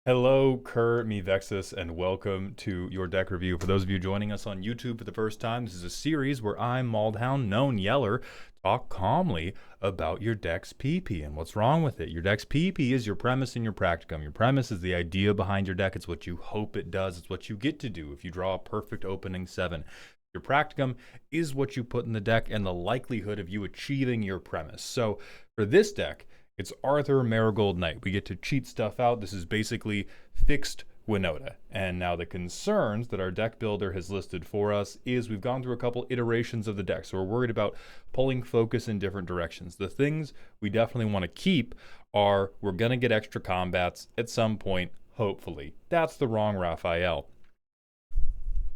Hello, Kerr, me Vexus, and welcome to your deck review. For those of you joining us on YouTube for the first time, this is a series where I, Maldhound, known Yeller, talk calmly about your deck's PP and what's wrong with it. Your deck's PP is your premise and your practicum. Your premise is the idea behind your deck. It's what you hope it does. It's what you get to do if you draw a perfect opening 7. Your practicum is what you put in the deck and the likelihood of you achieving your premise. So for this deck, it's Arthur Marigold Knight. We get to cheat stuff out. This is basically fixed Winota. And now the concerns that our deck builder has listed for us is we've gone through a couple iterations of the deck. So we're worried about pulling focus in different directions. The things we definitely want to keep are we're going to get extra combats at some point, hopefully. That's the wrong Raphael.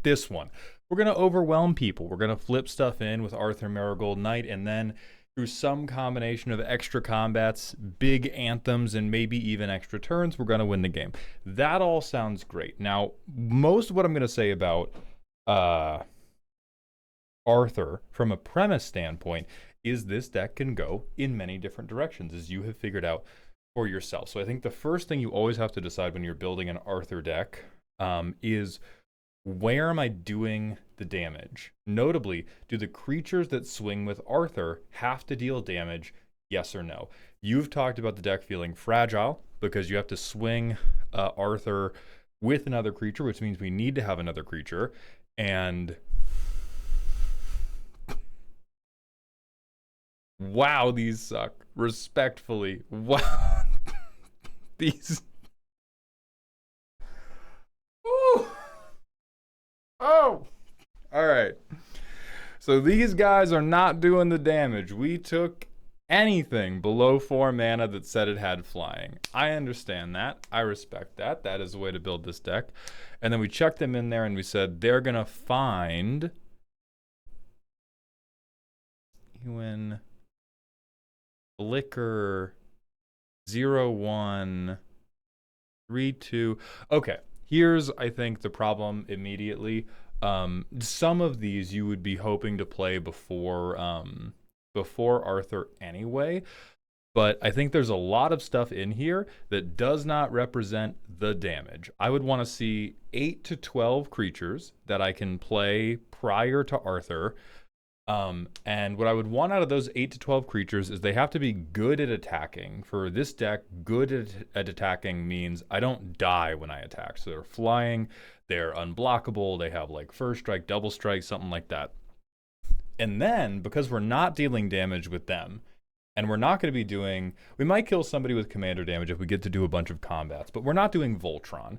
This one, we're going to overwhelm people. We're going to flip stuff in with Arthur Marigold Knight, and then through some combination of extra combats, big anthems, and maybe even extra turns, we're going to win the game. That all sounds great. Now, most of what I'm going to say about Arthur from a premise standpoint is this deck can go in many different directions, as you have figured out for yourself. So I think the first thing you always have to decide when you're building an Arthur deck is where am I doing the damage? Notably, do the creatures that swing with Arthur have to deal damage, yes or no? You've talked about the deck feeling fragile because you have to swing Arthur with another creature, which means we need to have another creature. And wow, these suck. Respectfully. Wow. These. Ooh. Oh, all right. So these guys are not doing the damage. We took anything below 4 mana that said it had flying. I understand that. I respect that. That is the way to build this deck. And then we checked them in there and we said they're going to find when Flicker 0-1 3-2. Okay. Here's, I think, the problem immediately. Some of these you would be hoping to play before Arthur anyway, but I think there's a lot of stuff in here that does not represent the damage. I would want to see 8 to 12 creatures that I can play prior to Arthur. And what I would want out of those 8 to 12 creatures is they have to be good at attacking. For this deck, good at attacking means I don't die when I attack. So they're flying, they're unblockable, they have like first strike, double strike, something like that. And then, because we're not dealing damage with them, and we're not going to be doing, we might kill somebody with commander damage if we get to do a bunch of combats, but we're not doing Voltron.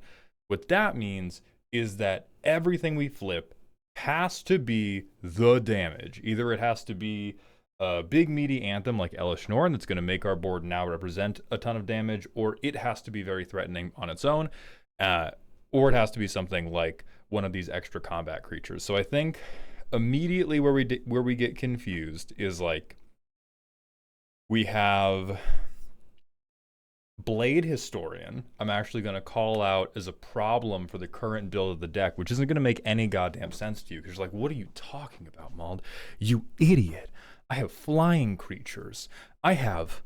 What that means is that everything we flip has to be the damage. Either it has to be a big meaty anthem like Elish Norn that's going to make our board now represent a ton of damage, or it has to be very threatening on its own, or it has to be something like one of these extra combat creatures. So I think immediately where we get confused is like we have Blade Historian, I'm actually going to call out as a problem for the current build of the deck, which isn't going to make any goddamn sense to you. Because you're like, what are you talking about, Mald? You idiot. I have flying creatures. I have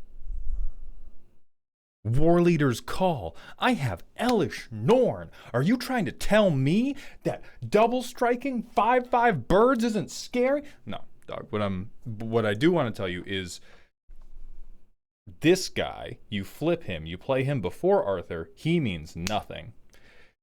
War Leader's Call. I have Elish Norn. Are you trying to tell me that double striking 5/5 birds isn't scary? No, dog. What I do want to tell you is this guy, you flip him, you play him before Arthur, he means nothing.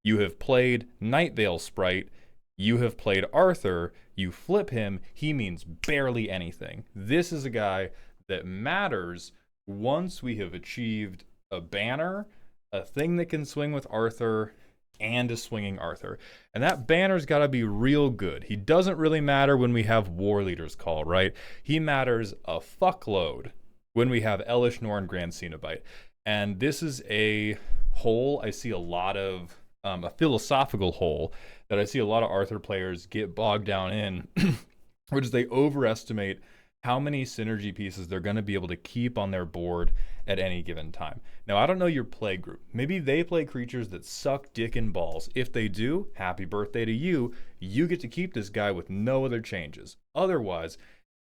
You have played Night Vale Sprite, you have played Arthur, you flip him, he means barely anything. This is a guy that matters once we have achieved a banner, a thing that can swing with Arthur, and a swinging Arthur. And that banner's got to be real good. He doesn't really matter when we have War Leader's Call, right? He matters a fuckload when we have Elish Norn Grand Cenobite. And this is a hole I see a lot of, a philosophical hole that I see a lot of Arthur players get bogged down in, which is they overestimate how many synergy pieces they're going to be able to keep on their board at any given time. Now, I don't know your play group. Maybe they play creatures that suck dick and balls. If they do, happy birthday to you. You get to keep this guy with no other changes. Otherwise,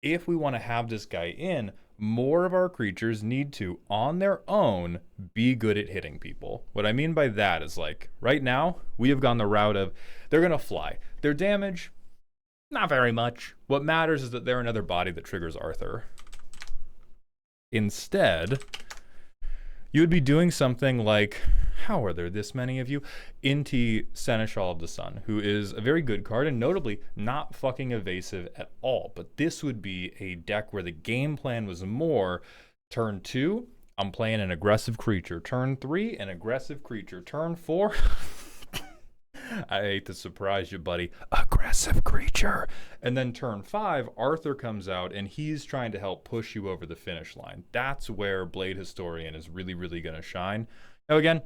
if we want to have this guy in, more of our creatures need to, on their own, be good at hitting people. What I mean by that is, like, right now, we have gone the route of they're going to fly. Their damage, not very much. What matters is that they're another body that triggers Arthur. Instead, you would be doing something like, how are there this many of you? Inti, Seneschal of the Sun, who is a very good card and notably not fucking evasive at all. But this would be a deck where the game plan was more turn 2, I'm playing an aggressive creature. Turn 3, an aggressive creature. Turn 4, I hate to surprise you, buddy, aggressive creature. And then turn 5, Arthur comes out and he's trying to help push you over the finish line. That's where Blade Historian is really, really going to shine. Now, again,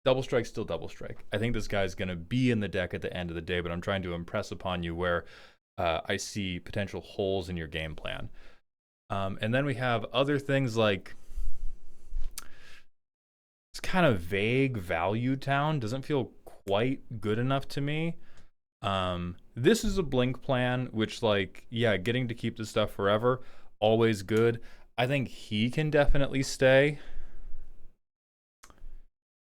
double strike, still double strike. I think this guy's going to be in the deck at the end of the day, but I'm trying to impress upon you where I see potential holes in your game plan. And then we have other things like, it's kind of vague Value Town. Doesn't feel quite good enough to me. This is a blink plan, which, like, yeah, getting to keep the stuff forever, always good. I think he can definitely stay,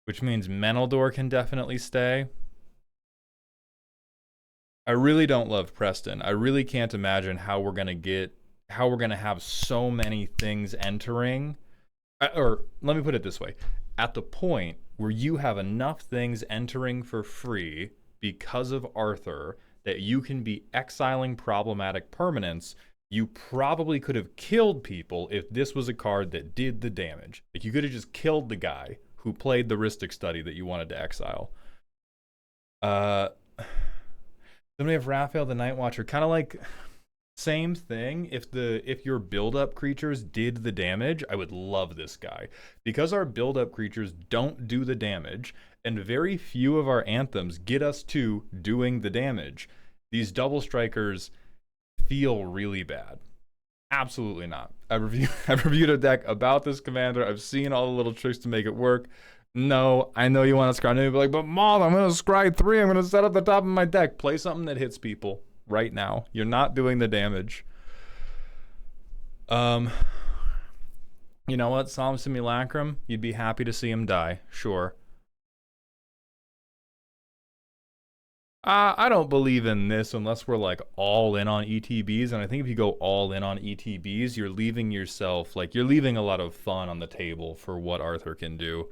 which means Menaldor can definitely stay. I really don't love Preston. I really can't imagine how we're gonna have so many things entering. Or let me put it this way. At the point where you have enough things entering for free because of Arthur that you can be exiling problematic permanents, you probably could have killed people if this was a card that did the damage. Like, you could have just killed the guy who played the Rhystic Study that you wanted to exile. Then we have Raphael the Night Watcher, kind of like same thing. If your build-up creatures did the damage, I would love this guy. Because our build-up creatures don't do the damage, and very few of our anthems get us to doing the damage, these double strikers feel really bad. Absolutely not. I've reviewed a deck about this commander. I've seen all the little tricks to make it work. No, I know you want to scry 2, but like, but Moth, I'm going to scry 3. I'm going to set up the top of my deck. Play something that hits people right now. You're not doing the damage. You know what? Solemn Simulacrum, you'd be happy to see him die. Sure. I don't believe in this unless we're like all in on ETBs, and I think if you go all in on ETBs, you're leaving yourself, like, you're leaving a lot of fun on the table for what Arthur can do.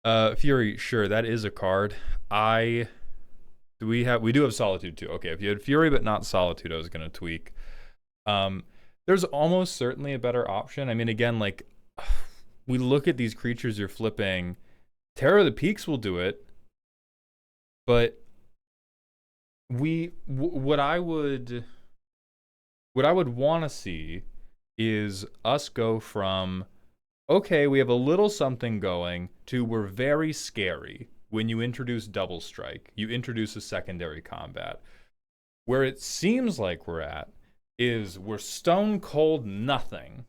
Fury, sure, that is a card. We do have Solitude too. Okay, if you had Fury but not Solitude, I was gonna tweak. There's almost certainly a better option. I mean, again, like, we look at these creatures you're flipping. Terror of the Peaks will do it, but what I would want to see is us go from, okay, we have a little something going, to we're very scary. When you introduce double strike, you introduce a secondary combat. Where it seems like we're at is we're stone cold nothing.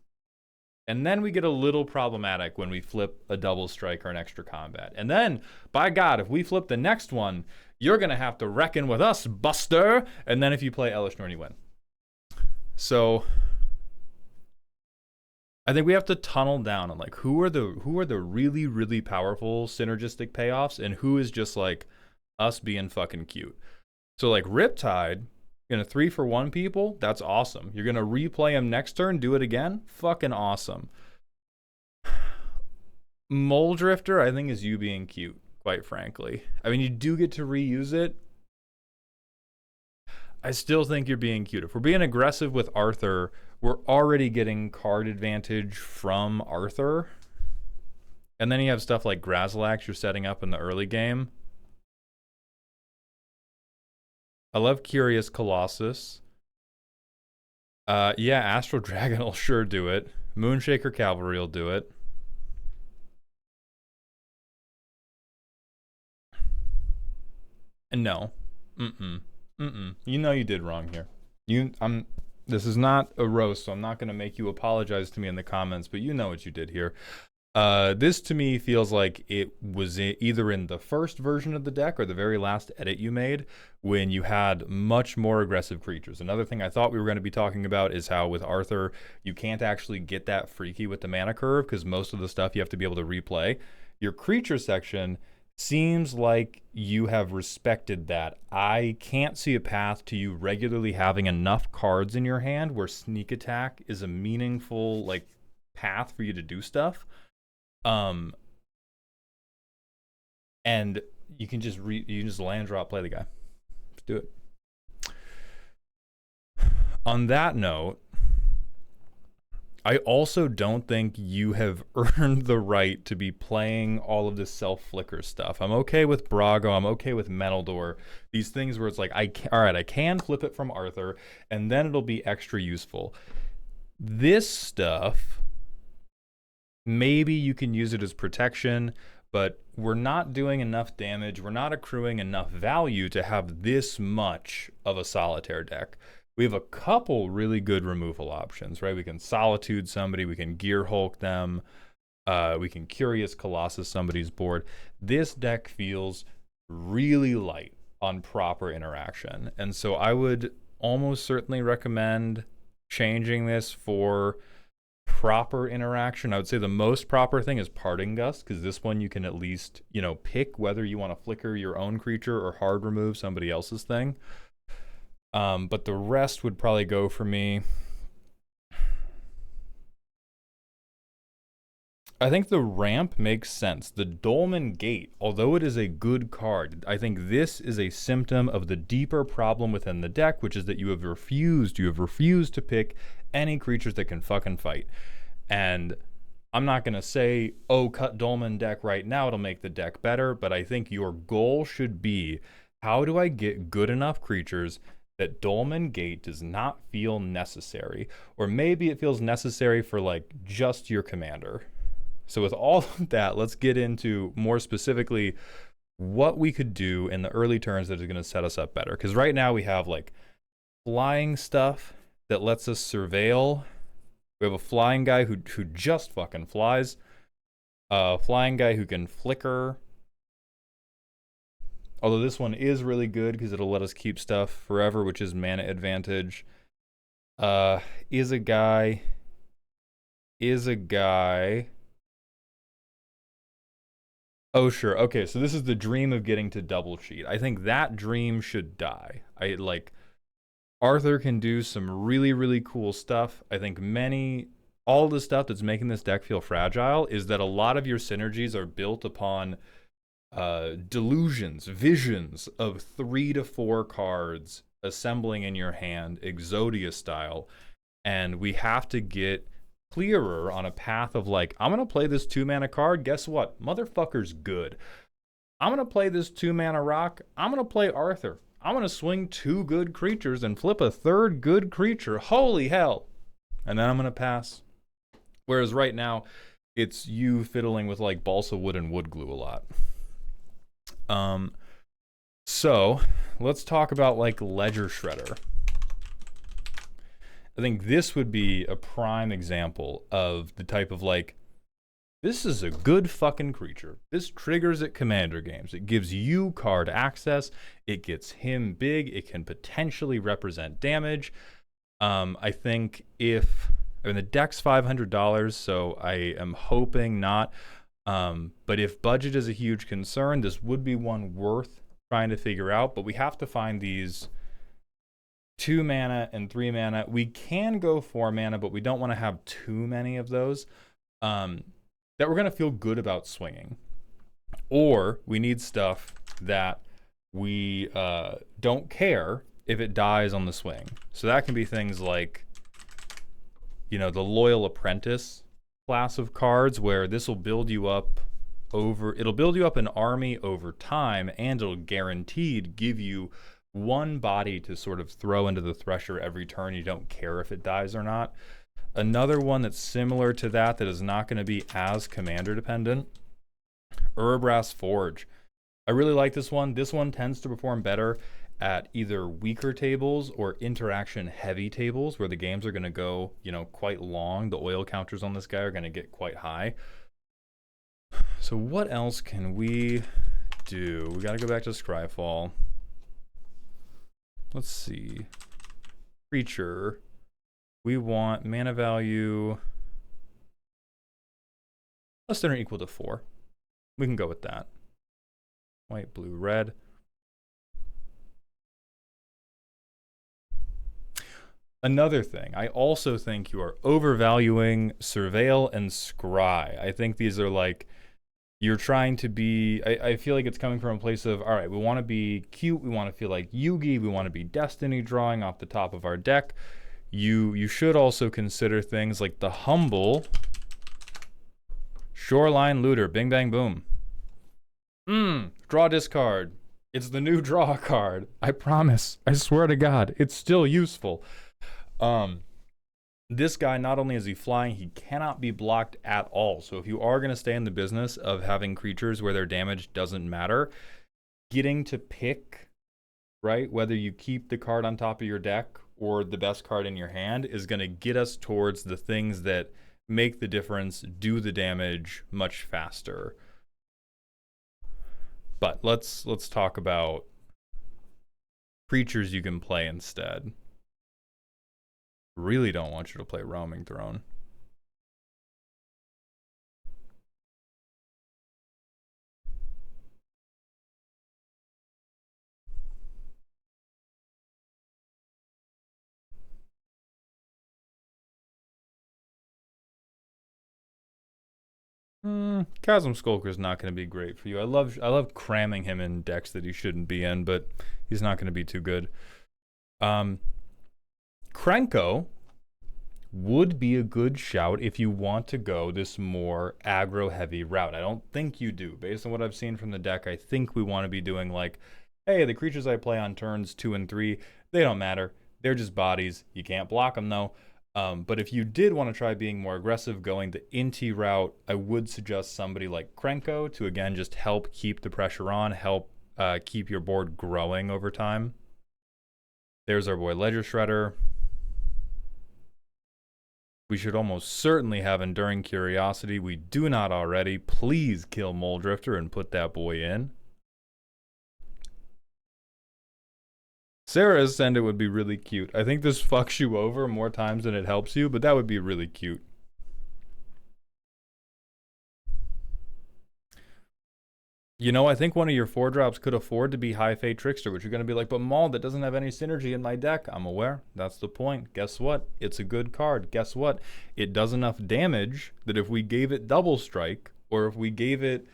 And then we get a little problematic when we flip a double strike or an extra combat. And then, by God, if we flip the next one, you're going to have to reckon with us, Buster. And then if you play Elish Norn, you win. So I think we have to tunnel down on, like, who are the really, really powerful synergistic payoffs and who is just like us being fucking cute. So, like, Riptide, gonna 3-for-1 people, that's awesome. You're gonna replay him next turn, do it again, fucking awesome. Mole Drifter, I think, is you being cute, quite frankly. I mean, you do get to reuse it. I still think you're being cute. If we're being aggressive with Arthur, we're already getting card advantage from Arthur. And then you have stuff like Grazilax you're setting up in the early game. I love Curious Colossus. Yeah, Astral Dragon will sure do it. Moonshaker Cavalry will do it. And no. You know you did wrong here. This is not a roast, so I'm not going to make you apologize to me in the comments, but you know what you did here. This to me feels like it was either in the first version of the deck or the very last edit you made when you had much more aggressive creatures. Another thing I thought we were going to be talking about is how with Arthur, you can't actually get that freaky with the mana curve because most of the stuff you have to be able to replay. Your creature section seems like you have respected that. I can't see a path to you regularly having enough cards in your hand where sneak attack is a meaningful like path for you to do stuff. And you can just land drop, play the guy. Let's do it. On that note, I also don't think you have earned the right to be playing all of this self-flicker stuff. I'm okay with Brago. I'm okay with Metal Door. These things where it's like, all right, I can flip it from Arthur, and then it'll be extra useful. This stuff, maybe you can use it as protection, but we're not doing enough damage. We're not accruing enough value to have this much of a solitaire deck. We have a couple really good removal options, right? We can Solitude somebody, we can Gear Hulk them, we can Curious Colossus somebody's board. This deck feels really light on proper interaction. And so I would almost certainly recommend changing this for proper interaction. I would say the most proper thing is Parting Gust, because this one you can at least, pick whether you want to flicker your own creature or hard remove somebody else's thing. But the rest would probably go for me. I think the ramp makes sense. The Dolmen Gate, although it is a good card, I think this is a symptom of the deeper problem within the deck, which is that you have refused to pick any creatures that can fucking fight. And I'm not going to say, oh, cut Dolmen deck right now, it'll make the deck better, but I think your goal should be, how do I get good enough creatures that Dolmen Gate does not feel necessary? Or maybe it feels necessary for like just your commander. So with all of that, let's get into more specifically what we could do in the early turns that is going to set us up better. Because right now we have like flying stuff that lets us surveil. We have a flying guy who just fucking flies. A flying guy who can flicker. Although this one is really good because it'll let us keep stuff forever, which is mana advantage. Is a guy. Oh, sure. Okay, so this is the dream of getting to double cheat. I think that dream should die. Arthur can do some really, really cool stuff. I think all the stuff that's making this deck feel fragile is that a lot of your synergies are built upon delusions, visions of 3 to 4 cards assembling in your hand, Exodia style. And we have to get clearer on a path of like, I'm going to play this 2-mana card. Guess what? Motherfucker's good. I'm going to play this 2-mana rock. I'm going to play Arthur. I'm going to swing 2 good creatures and flip a 3rd good creature. Holy hell. And then I'm going to pass. Whereas right now, it's you fiddling with like balsa wood and wood glue a lot. So let's talk about like Ledger Shredder. I think this would be a prime example of the type of like, this is a good fucking creature. This triggers at commander games. It gives you card access. It gets him big. It can potentially represent damage. I think the deck's $500, so I am hoping not. But if budget is a huge concern, this would be one worth trying to figure out. But we have to find these 2 mana and 3 mana. We can go 4 mana, but we don't want to have too many of those that we're going to feel good about swinging. Or we need stuff that we don't care if it dies on the swing. So that can be things like, the Loyal Apprentice class of cards, where this will build you up an army over time, and it'll guaranteed give you 1 body to sort of throw into the Thresher every turn. You don't care if it dies or not. Another one that's similar to that is not going to be as commander dependent, Urabrass Forge. I really like this one. This one tends to perform better at either weaker tables or interaction heavy tables where the games are going to go, quite long. The oil counters on this guy are going to get quite high. So what else can we do? We got to go back to Scryfall. Let's see. Creature. We want mana value less than or equal to 4. We can go with that. White, blue, red. Another thing, I also think you are overvaluing Surveil and Scry. I think these are like, you're trying to be, I feel like it's coming from a place of, all right, we want to be cute, we want to feel like Yugi, we want to be Destiny drawing off the top of our deck. You should also consider things like the Humble Shoreline Looter, bing bang boom. Draw discard. It's the new draw card. I promise. I swear to God, it's still useful. This guy, not only is he flying, he cannot be blocked at all. So if you are going to stay in the business of having creatures where their damage doesn't matter, getting to pick, right, whether you keep the card on top of your deck or the best card in your hand is going to get us towards the things that make the difference, do the damage much faster. But let's talk about creatures you can play instead. Really don't want you to play Roaming Throne. Chasm Skulker is not going to be great for you. I love cramming him in decks that he shouldn't be in, but he's not going to be too good. Krenko would be a good shout if you want to go this more aggro heavy route. I don't think you do. Based on what I've seen from the deck, I think we want to be doing like, hey, the creatures I play on turns 2 and 3, they don't matter. They're just bodies. You can't block them though. But if you did want to try being more aggressive, going the Inti route, I would suggest somebody like Krenko to, again, just help keep the pressure on, help keep your board growing over time. There's our boy Ledger Shredder. We should almost certainly have Enduring Curiosity. We do not already. Please kill Mole Drifter and put that boy in. Sarah said it would be really cute. I think this fucks you over more times than it helps you, but that would be really cute. You know, I think one of your 4-drops could afford to be High Fate Trickster, which you're going to be like, but Maul, that doesn't have any synergy in my deck. I'm aware. That's the point. Guess what? It's a good card. Guess what? It does enough damage that if we gave it double strike, or if we gave it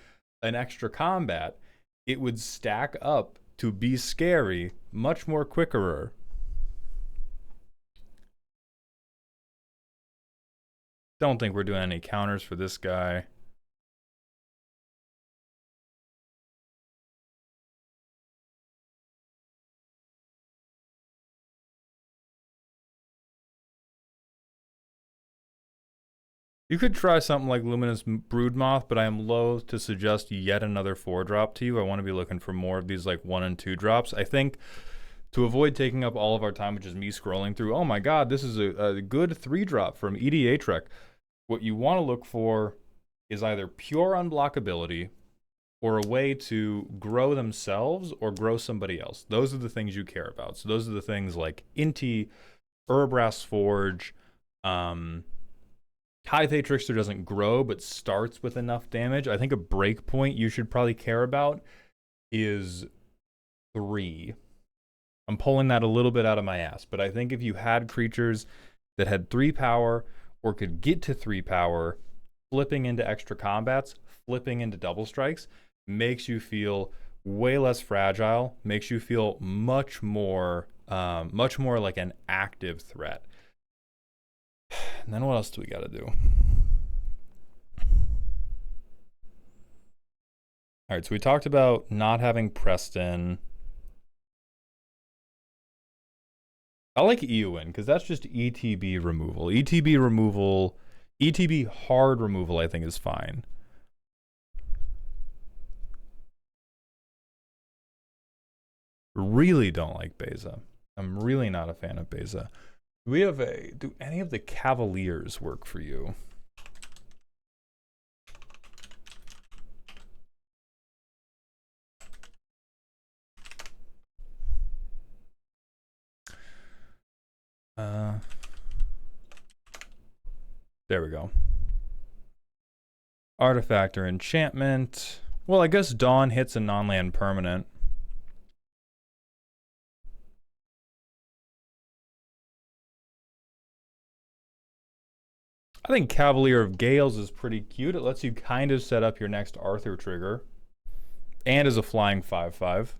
an extra combat, it would stack up to be scary much more quicker. Don't think we're doing any counters for this guy. You could try something like Luminous Broodmoth, but I am loath to suggest yet another 4-drop to you. I want to be looking for more of these like 1 and 2 drops. I think to avoid taking up all of our time, which is me scrolling through, oh my god, this is a good 3-drop from EDH what you want to look for is either pure unblockability or a way to grow themselves or grow somebody else. Those are the things you care about. So those are the things like Inti, Urbrass Forge, High Fate Trickster doesn't grow, but starts with enough damage. I think a breakpoint you should probably care about is 3. I'm pulling that a little bit out of my ass, but I think if you had creatures that had 3 power or could get to 3 power, flipping into extra combats, flipping into double strikes, makes you feel way less fragile, makes you feel much more like an active threat. And then what else do we got to do? All right, so we talked about not having Preston. I like Eowyn because that's just ETB removal. ETB hard removal, I think, is fine. Really don't like Beza. I'm really not a fan of Beza. Do any of the Cavaliers work for you? There we go. Artifact or enchantment. Well, I guess Dawn hits a non-land permanent. I think Cavalier of Gales is pretty cute. It lets you kind of set up your next Arthur trigger. And is a flying 5/5.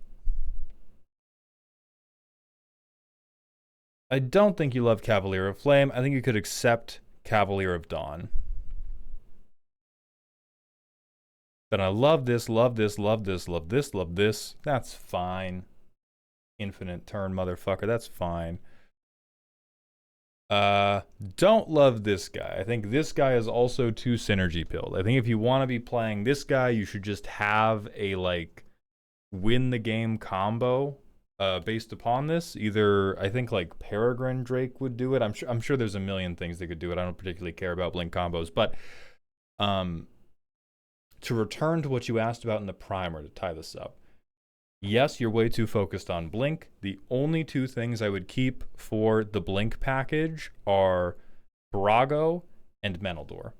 I don't think you love Cavalier of Flame. I think you could accept Cavalier of Dawn. Then I love this, love this, love this, love this, love this. That's fine. Infinite turn, motherfucker. That's fine. Don't love this guy. I think this guy is also too synergy pilled. I think if you want to be playing this guy, you should just have a like win the game combo based upon this. Either I think like Peregrine Drake would do it. I'm sure there's a million things that could do it. I don't particularly care about blink combos, but to return to what you asked about in the primer to tie this up. Yes, you're way too focused on Blink. The only two things I would keep for the Blink package are Brago and Menaldor,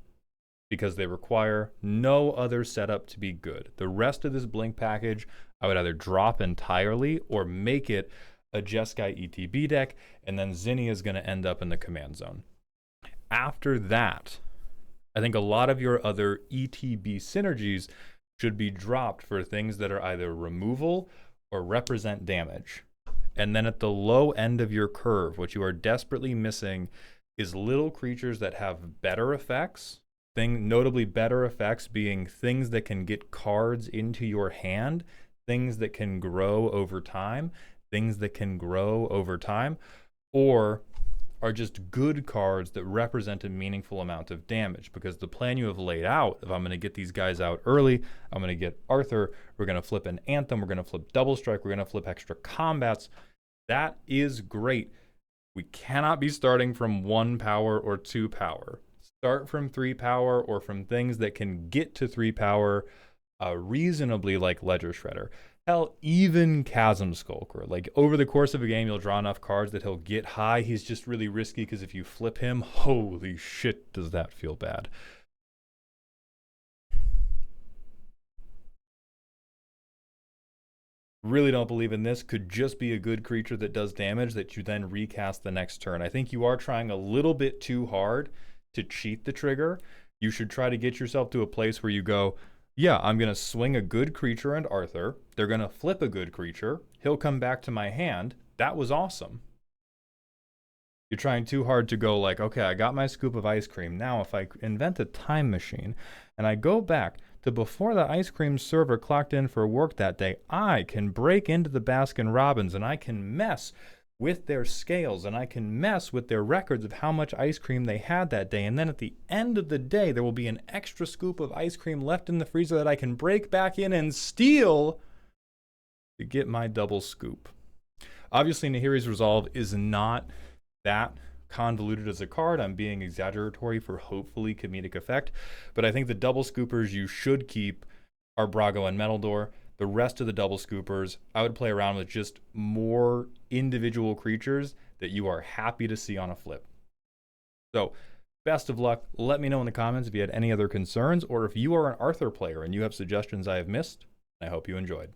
because they require no other setup to be good. The rest of this Blink package, I would either drop entirely or make it a Jeskai ETB deck, and then Zinnia is going to end up in the command zone. After that, I think a lot of your other ETB synergies should be dropped for things that are either removal or represent damage. And then at the low end of your curve, what you are desperately missing is little creatures that have better effects, notably better effects being things that can get cards into your hand, things that can grow over time, or are just good cards that represent a meaningful amount of damage. Because the plan you have laid out, if I'm going to get these guys out early, I'm going to get Arthur, we're going to flip an Anthem, we're going to flip Double Strike, we're going to flip extra combats. That is great. We cannot be starting from 1 power or 2 power. Start from 3 power or from things that can get to 3 power reasonably, like Ledger Shredder. Hell, even Chasm Skulker. Like, over the course of a game, you'll draw enough cards that he'll get high. He's just really risky because if you flip him, holy shit, does that feel bad. Really don't believe in this. Could just be a good creature that does damage that you then recast the next turn. I think you are trying a little bit too hard to cheat the trigger. You should try to get yourself to a place where you go, yeah, I'm going to swing a good creature and Arthur. They're going to flip a good creature. He'll come back to my hand. That was awesome. You're trying too hard to go like, okay, I got my scoop of ice cream. Now, if I invent a time machine and I go back to before the ice cream server clocked in for work that day, I can break into the Baskin Robbins and I can mess with their scales and I can mess with their records of how much ice cream they had that day. And then at the end of the day, there will be an extra scoop of ice cream left in the freezer that I can break back in and steal to get my double scoop. Obviously, Nahiri's Resolve is not that convoluted as a card. I'm being exaggeratory for hopefully comedic effect, but I think the double scoopers you should keep are Brago and Menaldor. The rest of the double scoopers, I would play around with just more individual creatures that you are happy to see on a flip. So, best of luck. Let me know in the comments if you had any other concerns or if you are an Arthur player and you have suggestions I have missed. I hope you enjoyed.